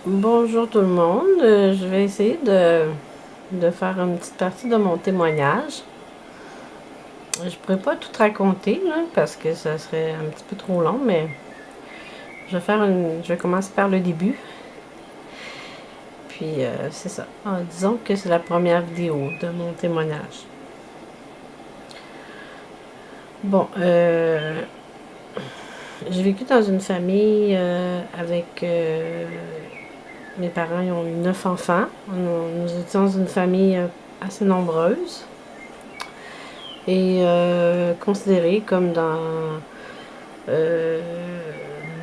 Bonjour tout le monde. Je vais essayer de faire une petite partie de mon témoignage. Je pourrais pas tout raconter là, parce que ça serait un petit peu trop long, mais je vais commencer par le début. Puis c'est ça. Disons que c'est la première vidéo de mon témoignage. Bon, j'ai vécu dans une famille avec mes parents. Ils ont eu 9 enfants. Nous étions dans une famille assez nombreuse et considérée comme dans euh,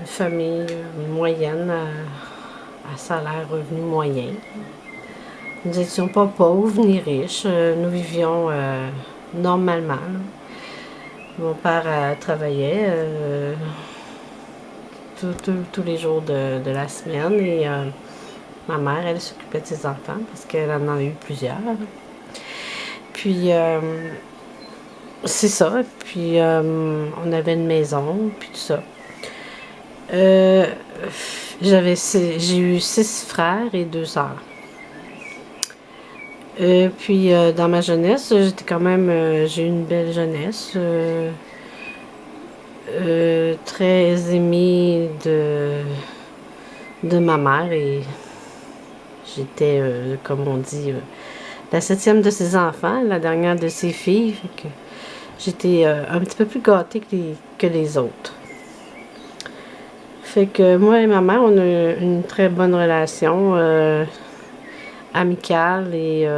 une famille moyenne à salaire revenu moyen. Nous n'étions pas pauvres ni riches, nous vivions normalement. Mon père travaillait tous les jours de la semaine et ma mère, elle s'occupait de ses enfants parce qu'elle en a eu plusieurs. Puis c'est ça. Puis on avait une maison, puis tout ça. Euh, j'ai eu 6 frères et 2 sœurs. Puis dans ma jeunesse, j'ai eu une belle jeunesse, très aimée de ma mère et j'étais, comme on dit, la 7e de ses enfants, la dernière de ses filles. Fait que j'étais un petit peu plus gâtée que les autres. Fait que moi et ma mère, on a une très bonne relation amicale et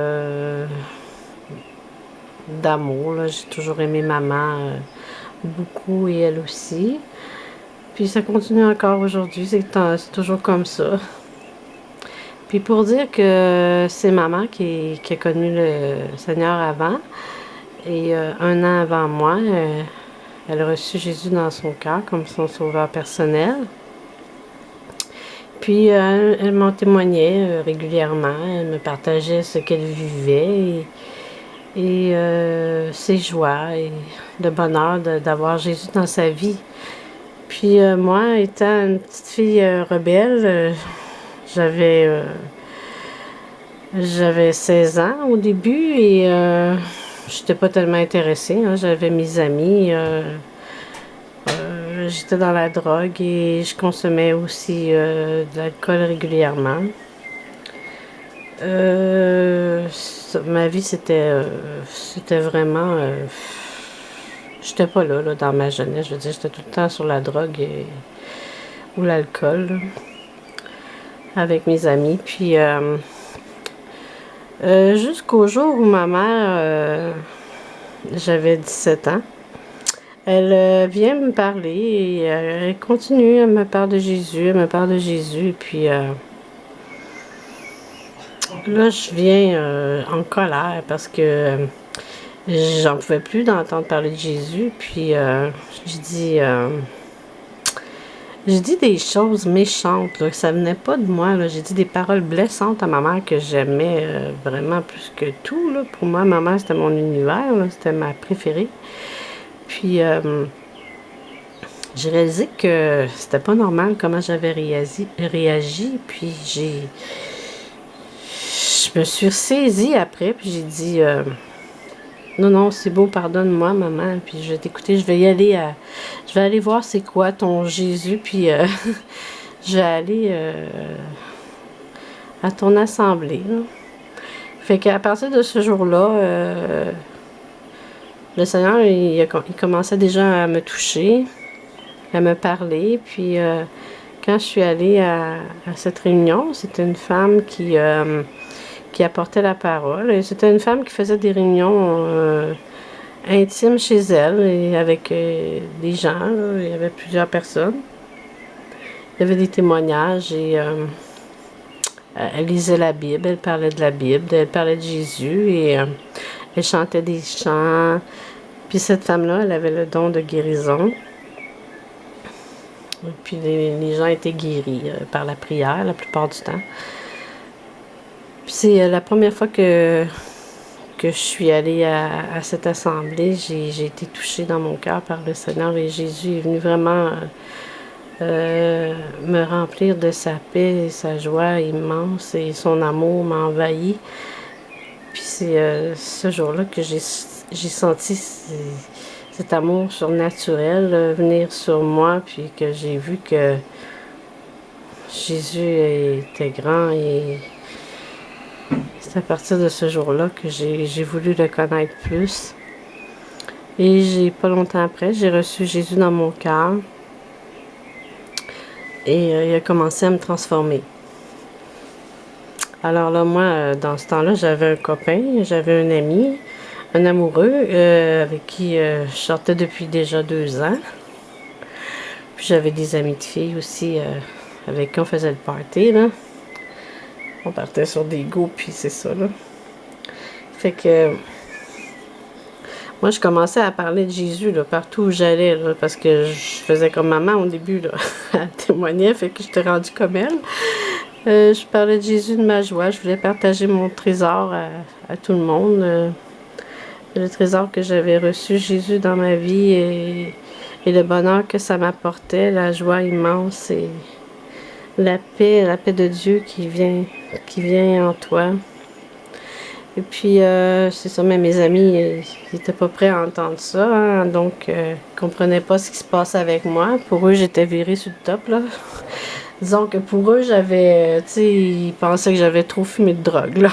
d'amour. J'ai toujours aimé maman beaucoup et elle aussi. Puis ça continue encore aujourd'hui, c'est toujours comme ça. Puis pour dire que c'est maman qui a connu le Seigneur avant et 1 an avant moi, elle a reçu Jésus dans son cœur comme son sauveur personnel. Puis elle m'en témoignait régulièrement, elle me partageait ce qu'elle vivait et ses joies et le bonheur d'avoir Jésus dans sa vie. Puis moi, étant une petite fille rebelle, j'avais j'avais 16 ans au début et j'étais pas tellement intéressée, hein. J'avais mes amis, j'étais dans la drogue et je consommais aussi de l'alcool régulièrement. Ma vie, c'était vraiment... j'étais pas là, dans ma jeunesse. Je veux dire, j'étais tout le temps sur la drogue ou l'alcool là, avec mes amis. Puis jusqu'au jour où ma mère, j'avais 17 ans, elle vient me parler et elle continue, elle me parle de Jésus, elle me parle de Jésus. Et puis là, je viens en colère parce que j'en pouvais plus d'entendre parler de Jésus. Puis je dis, j'ai dit des choses méchantes, là, que ça venait pas de moi. Là. J'ai dit des paroles blessantes à ma mère que j'aimais vraiment plus que tout. Là. Pour moi, ma mère, c'était mon univers, là, c'était ma préférée. Puis j'ai réalisé que c'était pas normal comment j'avais réagi. Puis je me suis saisie après, puis j'ai dit non, non, c'est beau, pardonne-moi, maman. Puis je vais t'écouter, je vais aller voir c'est quoi ton Jésus, puis je vais aller à ton assemblée. Là. Fait qu'à partir de ce jour-là, le Seigneur, il commençait déjà à me toucher, à me parler. Puis quand je suis allée à cette réunion, c'était une femme qui apportait la parole. Et c'était une femme qui faisait des réunions intimes chez elle et avec des gens. Là. Il y avait plusieurs personnes. Il y avait des témoignages et elle lisait la Bible, elle parlait de la Bible, elle parlait de Jésus et elle chantait des chants. Puis cette femme-là, elle avait le don de guérison. Et puis les gens étaient guéris par la prière la plupart du temps. Puis c'est la première fois que je suis allée à cette assemblée, j'ai été touchée dans mon cœur par le Seigneur et Jésus est venu vraiment me remplir de sa paix et sa joie immense et son amour m'a envahi. Puis c'est ce jour-là que j'ai senti cet amour surnaturel venir sur moi, puis que j'ai vu que Jésus était grand et c'est à partir de ce jour-là que j'ai voulu le connaître plus. Et pas longtemps après, j'ai reçu Jésus dans mon cœur et il a commencé à me transformer. Alors là, moi, dans ce temps-là, j'avais un copain, j'avais un ami, un amoureux avec qui je sortais depuis déjà 2 ans. Puis j'avais des amis de filles aussi avec qui on faisait le party, là. On partait sur des go, puis c'est ça, là. Fait que moi, je commençais à parler de Jésus là, partout où j'allais, là, parce que je faisais comme maman au début, là. Elle témoignait, fait que j'étais rendue comme elle. Je parlais de Jésus, de ma joie. Je voulais partager mon trésor à tout le monde. Le trésor que j'avais reçu, Jésus, dans ma vie et le bonheur que ça m'apportait, la joie immense et la paix de Dieu qui vient en toi. Et puis, c'est ça, mais mes amis, ils n'étaient pas prêts à entendre ça, hein, donc ils ne comprenaient pas ce qui se passait avec moi. Pour eux, j'étais virée sur le top, là. Disons que pour eux, tu sais, ils pensaient que j'avais trop fumé de drogue, là.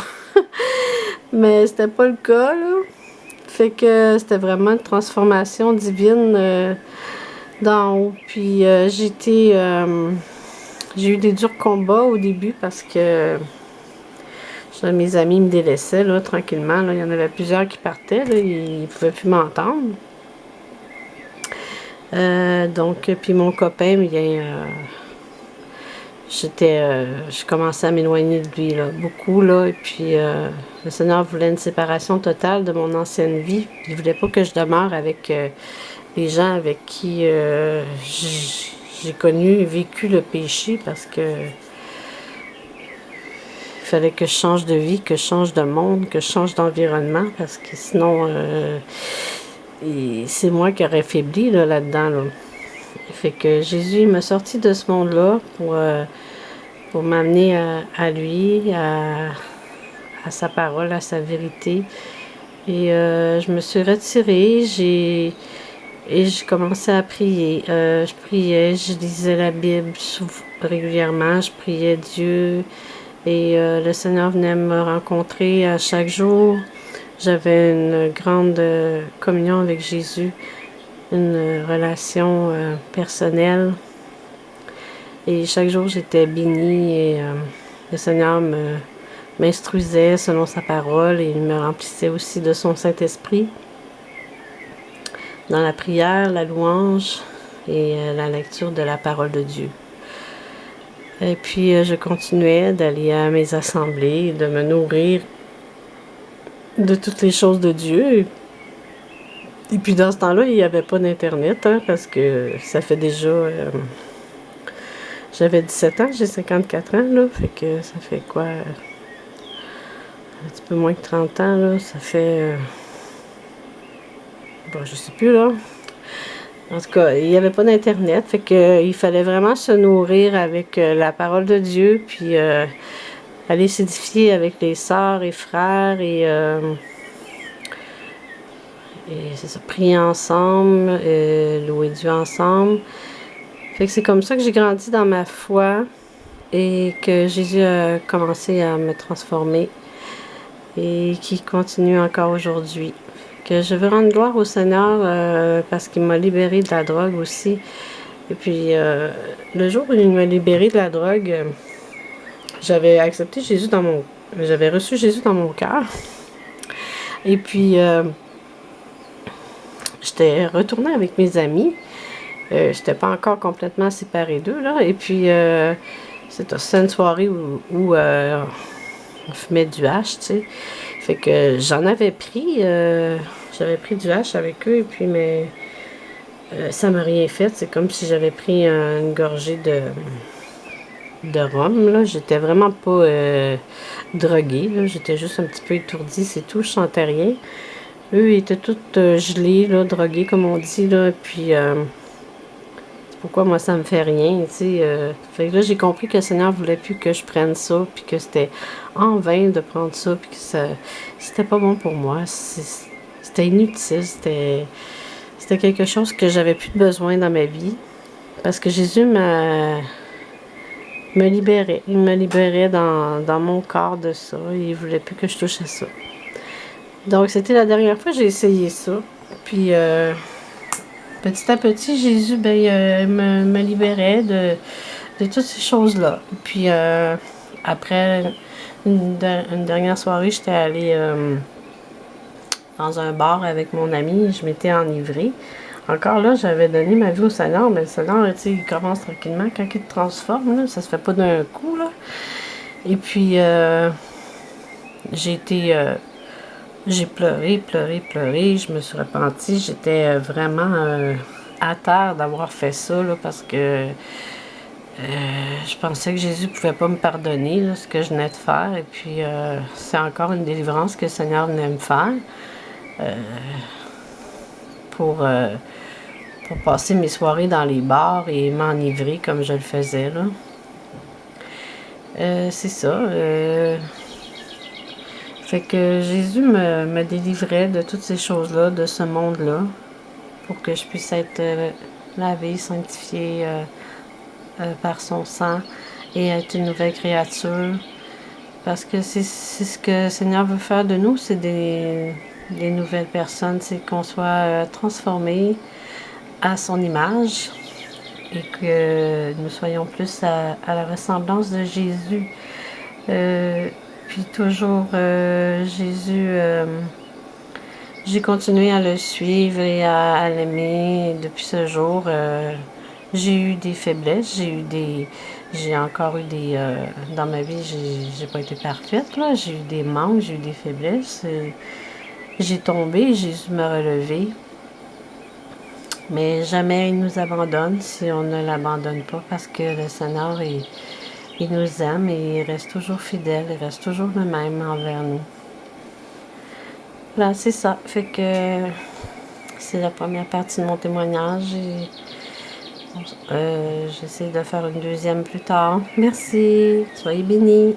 Mais c'était pas le cas, là. Fait que c'était vraiment une transformation divine d'en haut. Puis j'ai eu des durs combats au début parce que mes amis me délaissaient là, tranquillement. Là. Il y en avait plusieurs qui partaient. Là, ils ne pouvaient plus m'entendre. Donc, puis mon copain, bien, je commençais à m'éloigner de lui là, beaucoup. Là, et puis, le Seigneur voulait une séparation totale de mon ancienne vie. Il ne voulait pas que je demeure avec les gens avec qui j'ai connu et vécu le péché parce que il fallait que je change de vie, que je change de monde, que je change d'environnement parce que sinon c'est moi qui aurais faibli là-dedans. Là. Fait que Jésus m'a sorti de ce monde-là pour m'amener à lui, à sa parole, à sa vérité. Et je me suis retirée, j'ai commencé à prier. Je priais, je lisais la Bible régulièrement, je priais Dieu. Et le Seigneur venait me rencontrer à chaque jour. J'avais une grande communion avec Jésus, une relation personnelle. Et chaque jour, j'étais bénie et le Seigneur m'instruisait selon sa parole et il me remplissait aussi de son Saint-Esprit dans la prière, la louange et la lecture de la parole de Dieu. Et puis, je continuais d'aller à mes assemblées, de me nourrir de toutes les choses de Dieu. Et puis, dans ce temps-là, il n'y avait pas d'Internet, hein, parce que ça fait déjà... j'avais 17 ans, j'ai 54 ans, là, fait que ça fait quoi? Un petit peu moins que 30 ans, là, ça fait... bon, je sais plus, là. En tout cas, il n'y avait pas d'Internet, fait que il fallait vraiment se nourrir avec la parole de Dieu, puis aller s'édifier avec les sœurs et frères, et c'est ça, prier ensemble, louer Dieu ensemble. Fait que c'est comme ça que j'ai grandi dans ma foi, et que Jésus a commencé à me transformer, et qui continue encore aujourd'hui. Que je veux rendre gloire au Seigneur parce qu'il m'a libérée de la drogue aussi. Et puis, le jour où il m'a libérée de la drogue, j'avais accepté Jésus j'avais reçu Jésus dans mon cœur. Et puis, j'étais retournée avec mes amis. J'étais pas encore complètement séparée d'eux, là. Et puis, c'était une soirée où on fumait du hash, tu sais. Fait que j'en avais pris... j'avais pris du hash avec eux, et puis, mais ça m'a rien fait. C'est comme si j'avais pris une gorgée de rhum, là. J'étais vraiment pas droguée, là. J'étais juste un petit peu étourdie, c'est tout. Je sentais rien. Eux, ils étaient tous gelés, là, drogués, comme on dit, là. Et puis, pourquoi moi ça me fait rien, tu sais. Fait que là, j'ai compris que le Seigneur voulait plus que je prenne ça, puis que c'était en vain de prendre ça, puis que c'était pas bon pour moi. C'était inutile, c'était quelque chose que j'avais plus de besoin dans ma vie. Parce que Jésus me libérait. Il me libérait dans mon corps de ça. Il voulait plus que je touche à ça. Donc, c'était la dernière fois que j'ai essayé ça. Puis, petit à petit, Jésus, ben, me libérait de toutes ces choses-là. Puis, après une dernière soirée, j'étais allée dans un bar avec mon ami. Je m'étais enivrée. Encore là, j'avais donné ma vie au Seigneur, mais le Seigneur, tu sais, il commence tranquillement. Quand il te transforme, là, ça se fait pas d'un coup, là. Et puis, j'ai pleuré. Je me suis repentie. J'étais vraiment à terre d'avoir fait ça, là, parce que je pensais que Jésus pouvait pas me pardonner, là, ce que je venais de faire. Et puis, c'est encore une délivrance que le Seigneur venait me faire pour passer mes soirées dans les bars et m'enivrer comme je le faisais, là. C'est ça. Fait que Jésus me délivrait de toutes ces choses-là, de ce monde-là, pour que je puisse être lavée, sanctifiée par son sang et être une nouvelle créature. Parce que c'est ce que le Seigneur veut faire de nous, c'est des nouvelles personnes, c'est qu'on soit transformés à son image et que nous soyons plus à la ressemblance de Jésus. Puis toujours, Jésus, j'ai continué à le suivre et à l'aimer depuis ce jour. J'ai eu des faiblesses, j'ai encore eu dans ma vie, j'ai pas été parfaite, là. J'ai eu des manques, j'ai eu des faiblesses. J'ai tombé, Jésus m'a relevé. Mais jamais il nous abandonne si on ne l'abandonne pas, parce que le Seigneur, il nous aime et il reste toujours fidèle, il reste toujours le même envers nous. Là, c'est ça. Fait que c'est la première partie de mon témoignage. J'essaie de faire une deuxième plus tard. Merci. Soyez bénis.